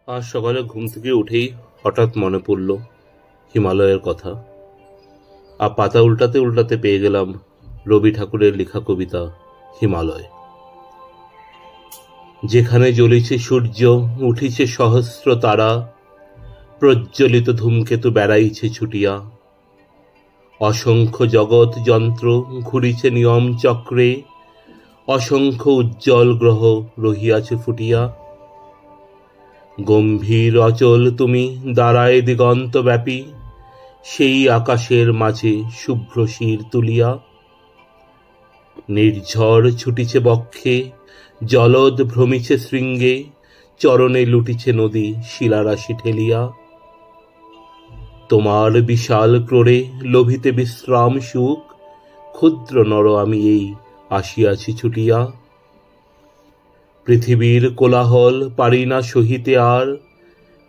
আজ সকালে ঘুম থেকে উঠেই হঠাৎ মনে পড়ল হিমালয়ের কথা। আর পাতা উল্টাতে উল্টাতে পেয়ে গেলাম রবি ঠাকুরের লেখা কবিতা হিমালয়। যেখানে জ্বলিছে সূর্য, উঠিছে সহস্র তারা, প্রজ্বলিত ধূমকেতু বেড়াইছে ছুটিয়া, অসংখ্য জগৎ যন্ত্র ঘুরিছে নিয়ম চক্রে, অসংখ্য উজ্জ্বল গ্রহ রহিয়াছে ফুটিয়া। গম্ভীর অচল তুমি দাঁড়ায় দিগন্ত ব্যাপী, সেই আকাশের মাঝে শুভ্র শির তুলিয়া। নির্ঝর ছুটিছে বক্ষে, জলদ ভ্রমিছে শৃঙ্গে, চরণে লুটিছে নদী শিলারাশি ঠেলিয়া। তোমার বিশাল ক্রোড়ে লোভিতে বিশ্রাম সুখ, ক্ষুদ্র নর আমি এই আসিয়াছি ছুটিয়া। পৃথিবীর কোলাহল পারি না সহিতে আর,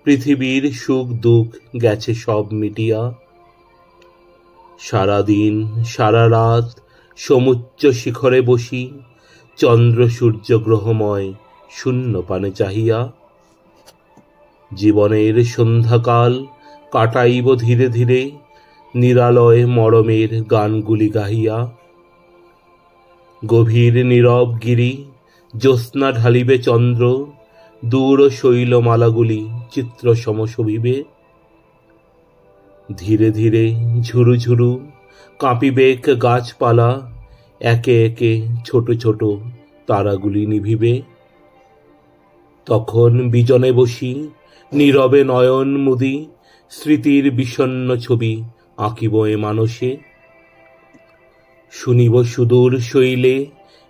পৃথিবীর সুখ দুঃখ গেছে সব মিটিয়া। সারাদিন সারা রাত সমুচ্চ শিখরে বসি, চন্দ্র সূর্য গ্রহময় শূন্য পানে চাহিয়া। জীবনের সন্ধ্যাকাল কাটাইব ধীরে ধীরে, নিরালয় মরমের গানগুলি গাহিয়া। গভীর নীরব গিরি জ্যোৎস্না ঢালিবে চন্দ্র, দূর শৈলমালাগুলি চিত্র সমশোভিবে। ধীরে ধীরে ঝুরু ঝুরু কাঁপিবেক গাছপালা, একে একে ছোট ছোট তারাগুলি নিভিবে। তখন বিজনে বসি নীরবে নয়ন মুদি, স্মৃতির বিষণ্ণ ছবি আঁকিব এ মানসে। শুনিব সুদূর শৈলে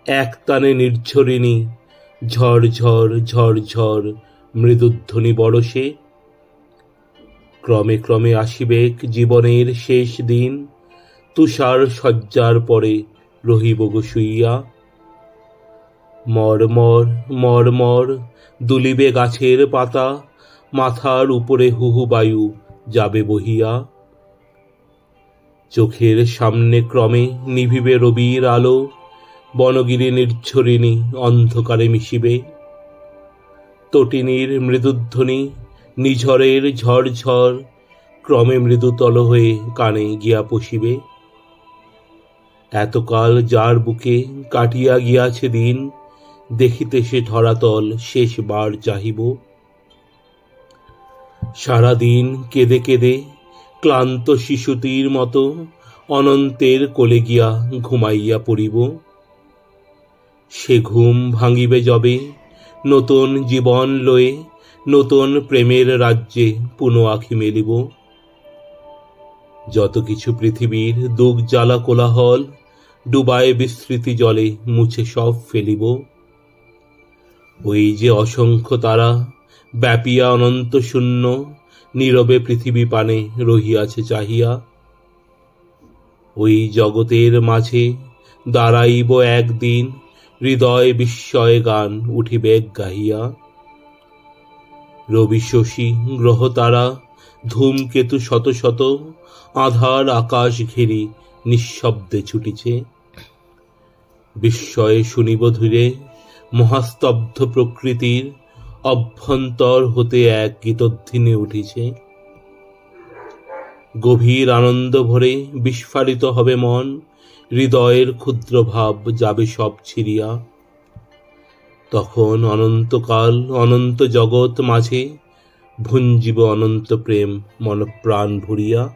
এক তানে নির্ঝরিণী, ঝড় ঝড় ঝড় ঝড় মৃদুধ্বনি বরষে। ক্রমে ক্রমে আসিবেক জীবনের শেষ দিন, তুষার শয্যার পরে রহিব গো শুইয়া। মরমর মরমর দুলিবে গাছের পাতা, মাথার উপরে হুহু বায়ু যাবে বহিয়া। চোখের সামনে ক্রমে নিভিবে রবির আলো, বনগিরি নির্ঝরিণী অন্ধকারে মিশিবে। তটিনীর মৃদুধ্বনি নিঝড়ের ঝড় ঝড়, ক্রমে মৃদুতল হয়ে কানে গিয়া পশিবে। এতকাল যার বুকে কাটিয়া গিয়াছে দিন, দেখিতে সে ধরাতল শেষবার চাহিব। সারাদিন কেঁদে কেঁদে ক্লান্ত শিশুটির মতো, অনন্তের কোলে গিয়া ঘুমাইয়া পড়িব। সে ঘুম ভাঙিবে যবে নতুন জীবন লয়ে, নতুন প্রেমের রাজ্যে পুনঃ আঁখি মেলিব। যত কিছু পৃথিবীর দুঃখ জ্বালা কোলাহল, ডুবায় বিস্মৃতি জলে মুছে সব ফেলিব। ওই যে অসংখ্য তারা ব্যাপিয়া অনন্ত শূন্য, নীরবে পৃথিবী পানে রহিয়াছে চাহিয়া। ওই জগতের মাঝে দাঁড়াইব একদিন, হৃদয় বিস্ময় গান উঠিবেক গাহিয়া। রবি শশী গ্রহ তারা ধূমকেতু শত শত, আধার আকাশ ঘেরি নিঃশব্দে ছুটিছে। বিস্ময়ে শুনিব ধীরে মহাস্তব্ধ প্রকৃতির, অভ্যন্তর হতে এক গীতধ্বনি উঠিছে। গভীর আনন্দ ভরে বিস্ফারিত হবে মন, হৃদয়ের ক্ষুদ্র ভাব যাবে সব ছিড়িয়া। তখন অনন্তকাল অনন্ত জগৎ মাঝে, ভুঞ্জিব অনন্ত প্রেম মন প্রাণ ভরিয়া।